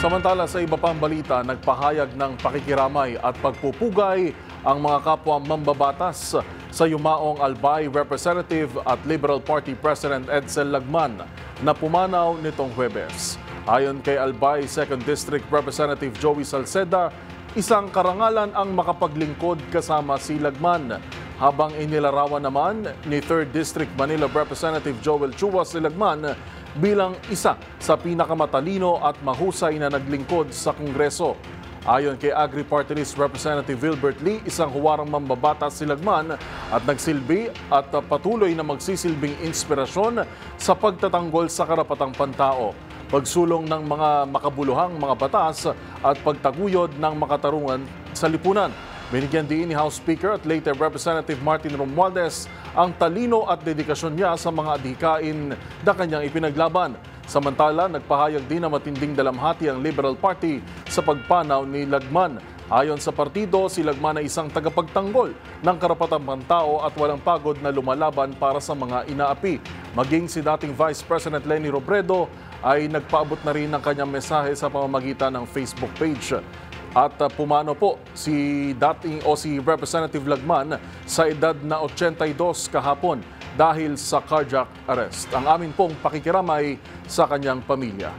Samantala sa iba pang balita, nagpahayag ng pakikiramay at pagpupugay ang mga kapwa mambabatas sa yumaong Albay Representative at Liberal Party President Edsel Lagman na pumanaw nitong Huwebes. Ayon kay Albay 2nd District Representative Joey Salceda, isang karangalan ang makapaglingkod kasama si Lagman. Habang inilarawan naman ni 3rd District Manila Representative Joel Chua si Lagman bilang isa sa pinakamatalino at mahusay na naglingkod sa Kongreso. Ayon kay Agri-Party List Representative Wilbert Lee, isang huwarang mambabatas si Lagman at nagsilbi at patuloy na magsisilbing inspirasyon sa pagtatanggol sa karapatang pantao, pagsulong ng mga makabuluhang mga batas at pagtaguyod ng makatarungan sa lipunan. Binigyan din ni House Speaker at later Representative Martin Romualdez ang talino at dedikasyon niya sa mga adhikain na kanyang ipinaglaban. Samantala, nagpahayag din na matinding dalamhati ang Liberal Party sa pagpanaw ni Lagman. Ayon sa partido, si Lagman ay isang tagapagtanggol ng karapatang pantao at walang pagod na lumalaban para sa mga inaapi. Maging si dating Vice President Leni Robredo ay nagpaabot na rin ng kanyang mensahe sa pamamagitan ng Facebook page. At pumano po si Representative Lagman sa edad na 82 kahapon dahil sa cardiac arrest. Ang amin pong pakikiramay sa kanyang pamilya.